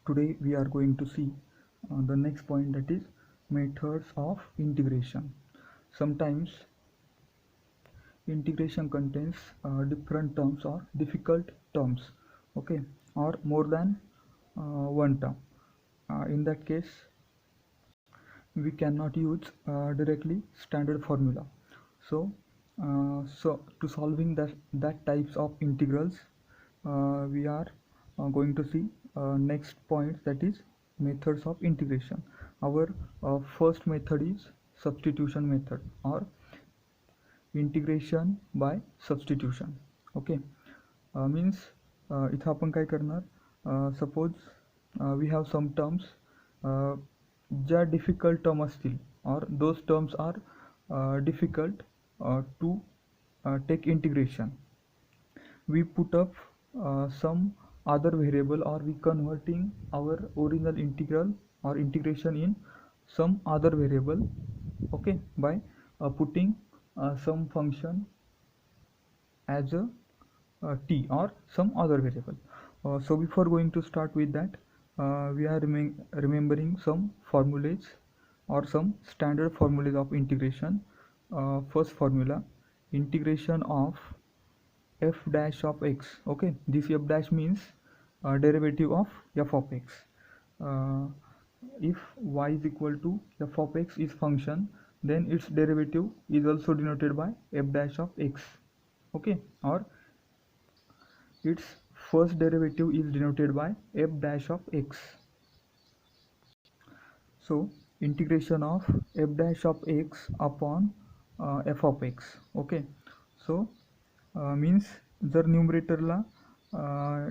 Today we are going to see the next point, that is methods of integration. Sometimes integration contains different terms or difficult terms, okay, or more than one term. In that case, we cannot use directly standard formula. So to solving that types of integrals, we are going to see next point, that is methods of integration. Our first method is substitution method or integration by substitution. Okay, means इथं आपण काय करणार, suppose we have some terms ज्या difficult term असतील और those terms are difficult to take integration. We put up some other variable, or we converting our original integral or integration in some other variable, okay, by putting some function as a t or some other variable. So before going to start with that, we are remembering some formulas or some standard formulas of integration. First formula, integration of f dash of x. Okay, this f dash means derivative of f of x. If y is equal to f of x is function, then its derivative is also denoted by f dash of x. Okay, or its first derivative is denoted by f dash of x. So integration of f dash of x upon f of x. Okay, so means जर न्यूमरेटरला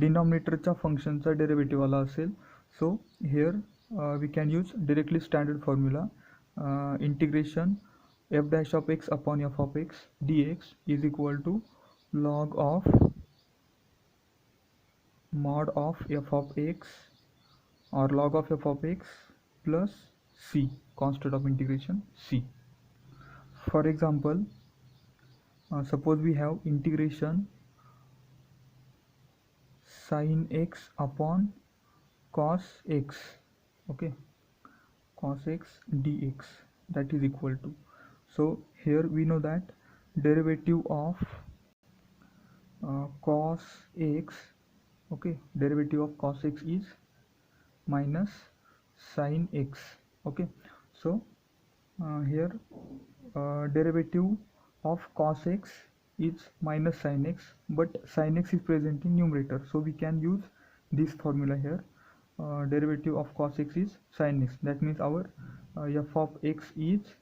डिनॉमिनेटरच्या फंक्शनचा derivative आला असेल, so here we can use directly standard formula, integration f dash of x upon f of x d x is equal to log of mod of f of x or log of f of x plus c, constant of integration c. For example, suppose we have integration sin x upon cos x, okay, cos x dx, that is equal to, so here we know that derivative of cos x, okay, derivative of cos x is minus sin x. Okay, so here derivative of cos x is minus sin x, but sin x is present in numerator, so we can use this formula here. Derivative of cos x is sin x, that means our f of x is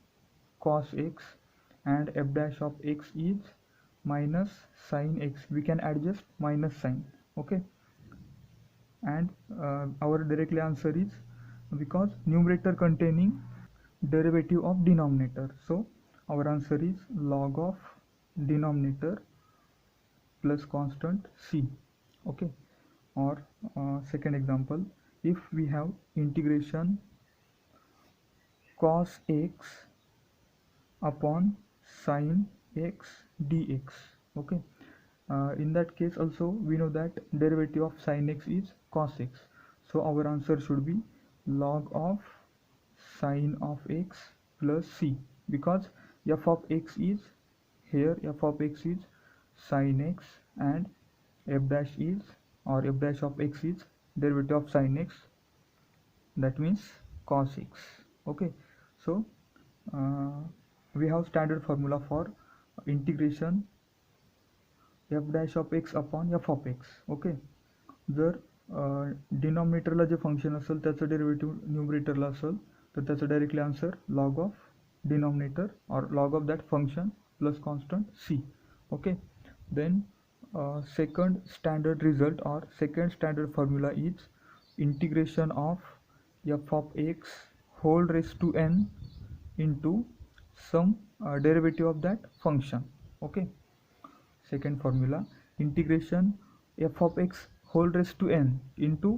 cos x and f dash of x is minus sin x. We can adjust minus sign, okay, and our directly answer is, because numerator containing derivative of denominator, so our answer is log of denominator plus constant c. Okay, or second example, if we have integration cos x upon sin x dx, okay, in that case also we know that derivative of sin x is cos x, so our answer should be log of sin of x plus c, because f of x is, here f of x is sin x and f dash is, or f dash of x is derivative of sin x, that means cos x. Okay, so we have standard formula for integration f dash of x upon f of x. Okay, जर डिनॉमिनेटरला जे function असेल त्याचं derivative न्यूमरेटरला असेल तर त्याचं directly answer log of denominator और log of that function plus constant c. Okay, then second standard result or second standard formula is integration of f of x whole raised to n into some derivative of that function. Okay, second formula, integration f of x whole raised to n into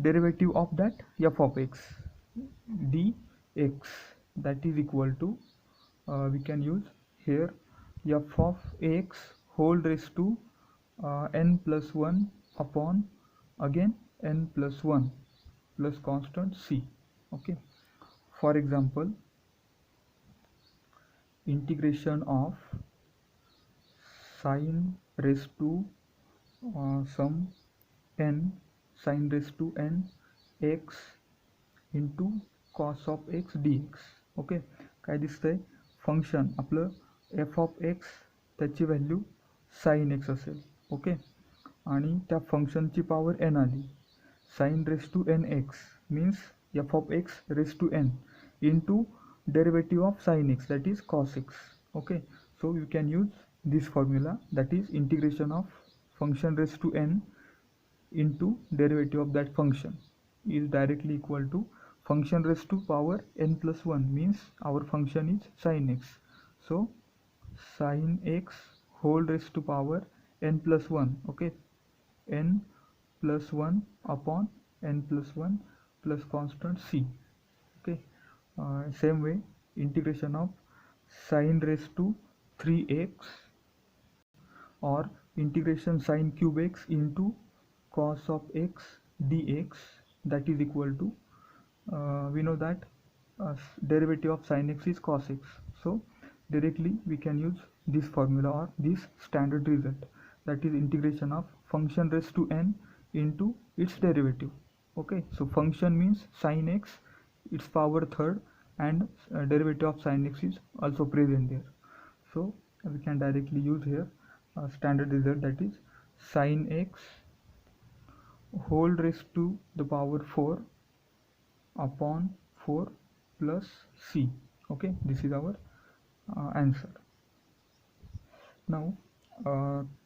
derivative of that f of x dx, that is equal to, we can use here f of x whole raised to n plus 1 upon again n plus 1 plus constant c. Okay, for example, integration of sine raised to some n sine raised to n x into cos of x dx. Okay, काय दिसतंय, function आपलं f of x त्याची value sine x असेल. Okay, आणि त्या फंक्शनची power n आली. Sine raise to n x means f of x raise to n into derivative of sine x that is cos x. Okay, so you can use this formula, that is integration of function raised to n into derivative of that function is directly equal to function raised to power n plus 1 means our function is sin x. So sin x whole raised to power n plus 1. Okay, n plus 1 upon n plus 1 plus constant c. Okay, same way integration of sin raised to 3x or integration sin cube x into cos of x dx, that is equal to we know that derivative of sin x is cos x, so directly we can use this formula or this standard result, that is integration of function raised to n into its derivative. Okay, so function means sin x, its power third, and derivative of sin x is also present there, so we can directly use here standard result, that is sin x whole raised to the power 4 upon 4 plus c. Okay, this is our answer. Now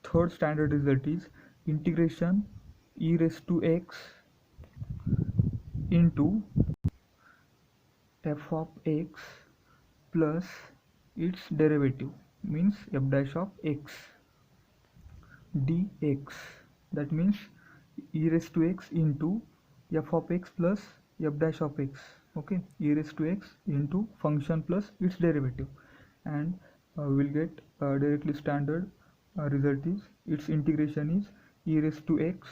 third standard result is integration e raised to x into f of x plus its derivative means f dash of x dx, that means e raised to x into f of x plus f dash of x. Okay, e raised to x into function plus its derivative, and we will get directly standard result is its integration is e raised to x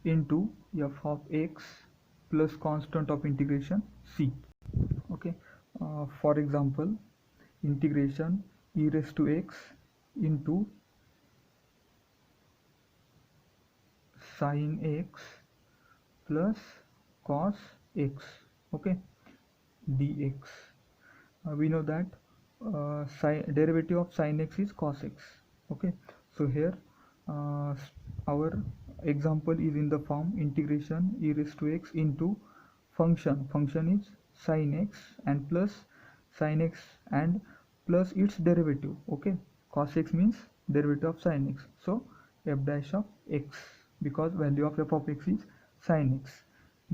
into f of x plus constant of integration c. Okay, for example, integration e raised to x into sin x plus cos x, okay, dx. We know that derivative of sin x is cos x. Okay, so here our example is in the form integration e raised to x into function is sin x and plus sin x and plus its derivative. Okay, cos x means derivative of sin x, so f dash of x, because value of f of x is sin x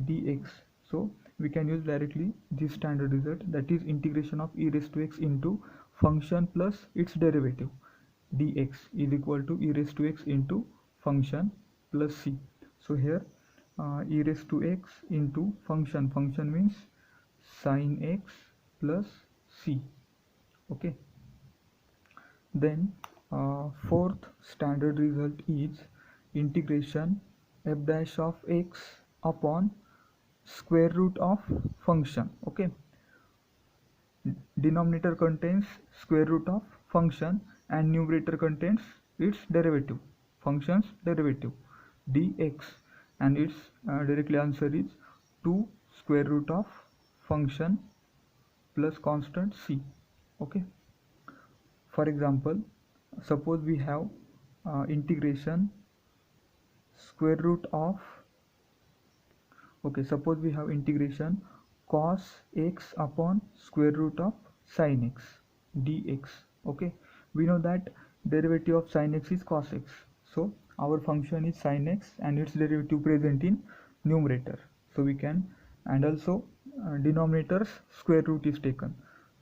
dx, so we can use directly this standard result, that is integration of e raised to x into function plus its derivative dx is equal to e raised to x into function plus c. So here e raised to x into function means sin x plus c. Okay, then fourth standard result is integration f dash of x upon square root of function. Okay, denominator contains square root of function and numerator contains its derivative, function's derivative dx, and its directly answer is 2 square root of function plus constant c. Okay, for example, suppose we have integration square root of, okay, suppose we have integration cos x upon square root of sin x dx. Okay, we know that derivative of sin x is cos x, so our function is sin x and its derivative present in numerator, so we can, and also denominator's square root is taken,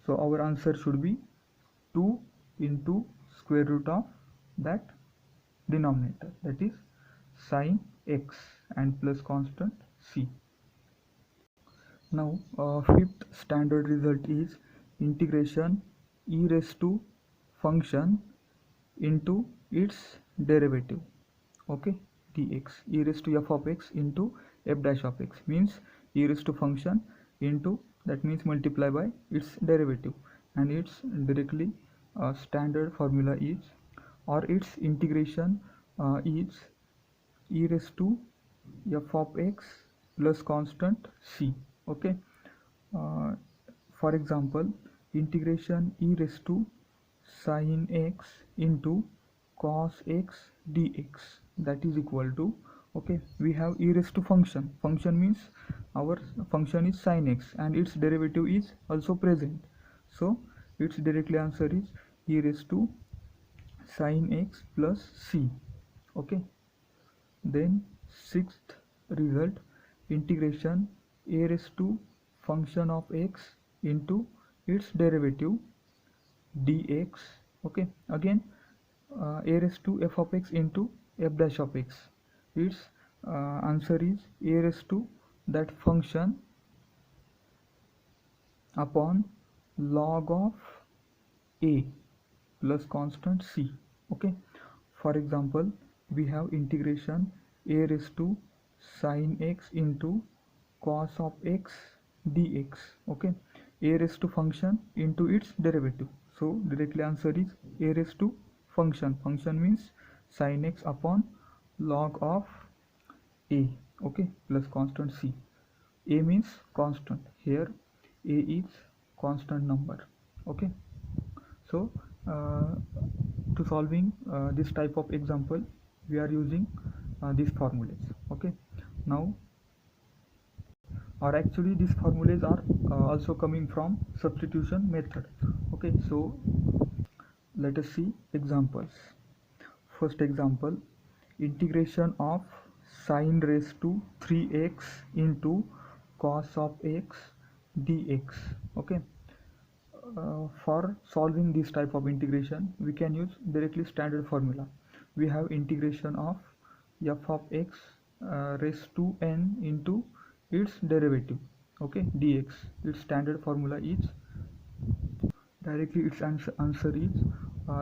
so our answer should be 2 into square root of that denominator, that is sin x and plus constant c. Now fifth standard result is integration e raised to function into its derivative. Okay, dx, e raised to f of x into f dash of x, means e raised to function into, that means multiply by its derivative, and its directly standard formula is, or its integration is e raised to f of x plus constant c. Okay, uh, for example, integration e raised to sin x into cos x dx, that is equal to, okay, we have e raised to function means our function is sin x and its derivative is also present, so its directly answer is e raised to sin x plus c. Okay, then sixth result, integration a raised to function of x into its derivative dx. Okay, again a raised to f of x into f dash of x, its answer is a raised to that function upon log of a plus constant c. Okay, for example, we have integration a raised to sin x into cos of x dx. Okay, a raised to function into its derivative, so directly answer is a raised to function means sin x upon log of a, okay, plus constant c. A means constant, here a is constant number. Okay, so uh, to solving this type of example, we are using these formulas. Okay, now, or actually these formulas are also coming from substitution method. Okay, so let us see examples. First example, integration of sin raised to 3x into cos of x dx. Okay, for solving this type of integration, we can use directly standard formula. We have integration of f of x raised to n into its derivative, okay, dx. Its standard formula is, directly its answer is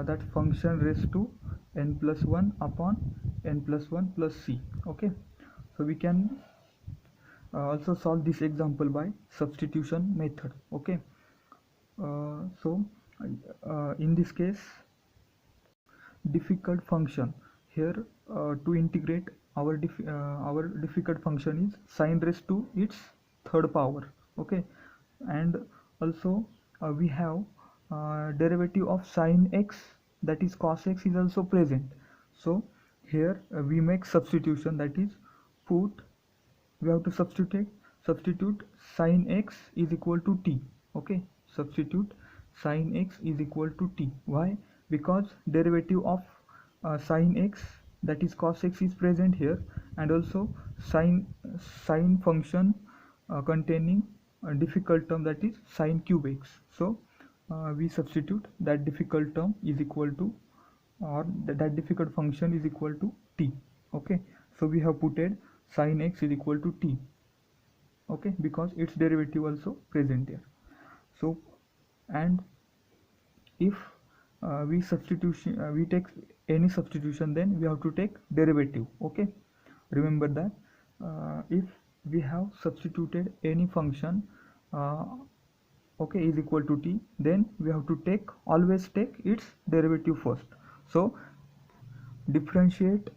that function raised to n plus 1 upon n plus 1 plus c. Okay, so we can also solve this example by substitution method. Okay, so in this case, difficult function, here to integrate our difficult function is sin raised to its third power. Okay, and also we have derivative of sin x, that is cos x, is also present. So here we make substitution, that is put, we have to substitute sin x is equal to t. Okay, substitute sin x is equal to t. Why? Because derivative of sin x, that is cos x, is present here, and also sin function containing a difficult term, that is sin cube x. So we substitute that difficult term is equal to, or that difficult function is equal to t. Okay, so we have put sin x is equal to t. Okay, because its derivative also present there. So, and if we take any substitution, then we have to take derivative. Okay, remember that if we have substituted any function okay, is equal to t, then we have to always take its derivative first. So differentiate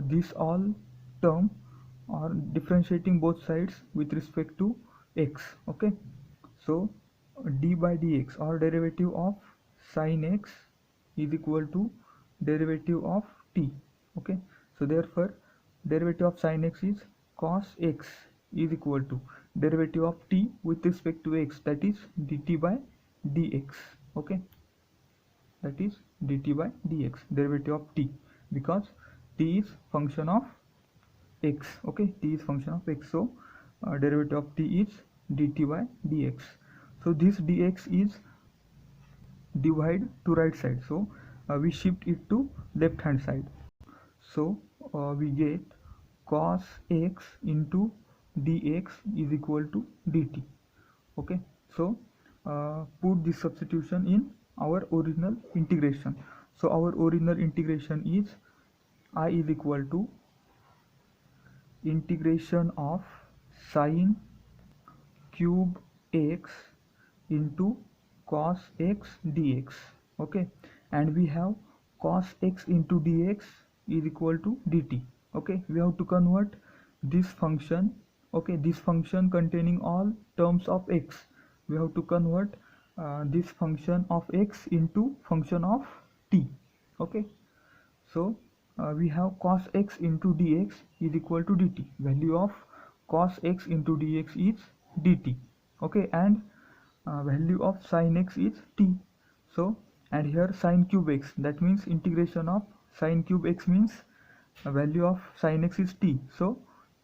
this all term, or differentiating both sides with respect to x. Okay, so d by dx, or derivative of sin x, is equal to derivative of t. Okay, so therefore derivative of sin x is cos x, is equal to derivative of t with respect to x, that is dt by dx. Okay, that is dt by dx, derivative of t, because t is function of x. Okay, t is function of x, so derivative of t is dt by dx. So this dx is divide to right side, so we shift it to left hand side. So we get cos x into dx is equal to dt. Okay, so put this substitution in our original integration. So our original integration is I is equal to integration of sine cube x into cos x dx. Okay, and we have cos x into dx is equal to dt. Okay, we have to convert this function, okay, this function containing all terms of x, we have to convert this function of x into function of t. Okay, so we have cos x into dx is equal to dt. Value of cos x into dx is dt. Okay, and value of sin x is t. So, and here sin cube x, that means integration of sin cube x means value of sin x is t. So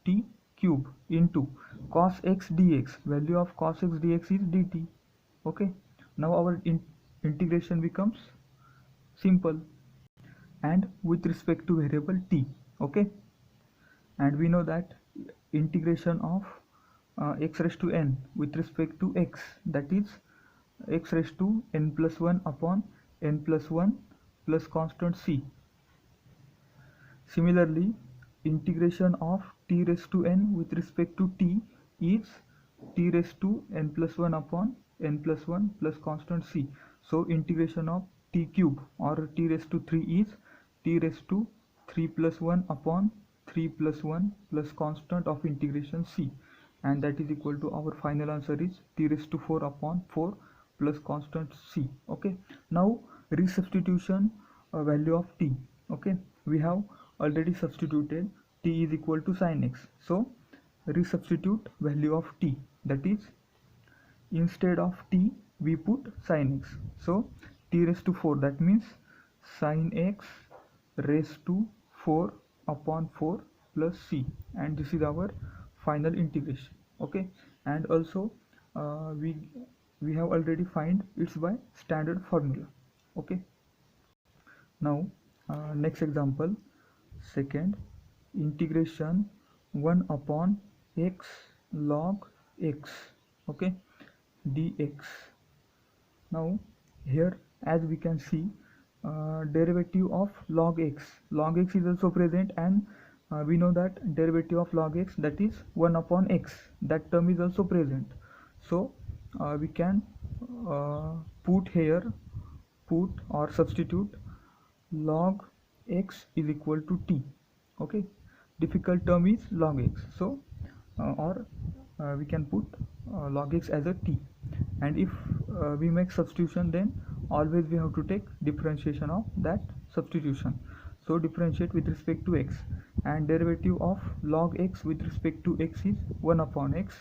t cube into cos x dx, value of cos x dx is dt. Okay, now our integration becomes simple and with respect to variable t. Okay, and we know that integration of x raised to n with respect to x, that is x raised to n plus 1 upon n plus 1 plus constant c. Similarly, integration of t raised to n with respect to t is t raised to n plus 1 upon n plus 1 plus constant c. So integration of t cube or t raised to 3 is t raised to 3 plus 1 upon 3 plus 1 plus constant of integration c, and that is equal to our final answer is t raised to 4 upon 4 plus constant c. Okay, now resubstitution value of t. Okay, we have already substituted t is equal to sin x, so resubstitute value of t, that is instead of t we put sin x. So t raised to 4, that means sin x raised to 4 upon 4 plus c, and this is our final integration. Okay, and also we have already find it's by standard formula. Okay, now next example, second, integration 1 upon x log x, okay, dx. Now here as we can see, derivative of log x is also present, and we know that derivative of log x, that is 1 upon x, that term is also present. So we can put here, put or substitute log x is equal to t. Okay, difficult term is log x, so or we can put log x as a t, and if we make substitution, then always we have to take differentiation of that substitution. So differentiate with respect to x, and derivative of log x with respect to x is 1 upon x,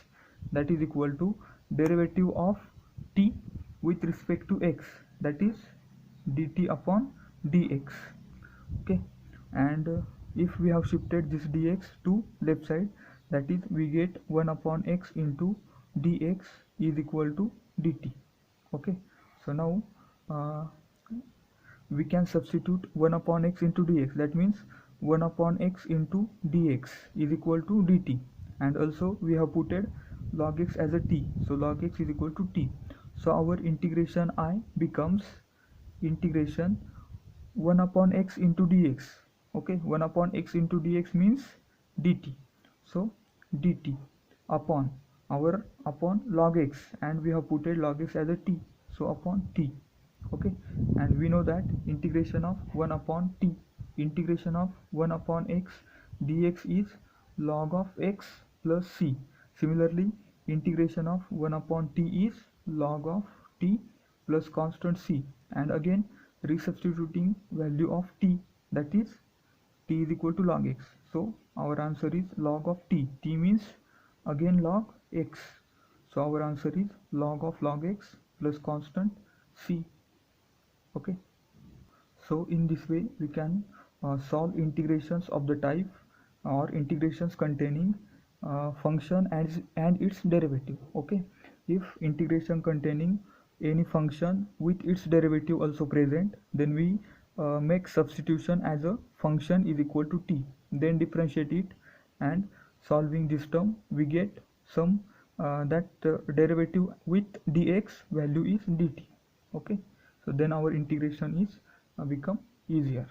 that is equal to derivative of t with respect to x, that is dt upon dx. Okay, and if we have shifted this dx to left side, that is we get 1 upon x into dx is equal to dt. Okay, so now we can substitute 1 upon x into dx, that means 1 upon x into dx is equal to dt, and also we have putted log x as a t, so log x is equal to t. So our integration I becomes integration 1 upon x into dx. Okay, 1 upon x into dx means dt, so dt upon our upon log x, and we have put log x as a t, so upon t. Okay, and we know that integration of 1 upon t, integration of 1 upon x dx is log of x plus c. Similarly, integration of 1 upon t is log of t plus constant c, and again resubstituting value of t, that is t is equal to log x, so our answer is log of t. T means again log x, so our answer is log of log x plus constant c. Okay, so in this way we can solve integrations of the type or integrations containing function and its derivative. Okay, if integration containing any function with its derivative also present, then we make substitution as a function is equal to t, then differentiate it, and solving this term we get some that derivative with dx value is dt. Okay, so then our integration is become easier.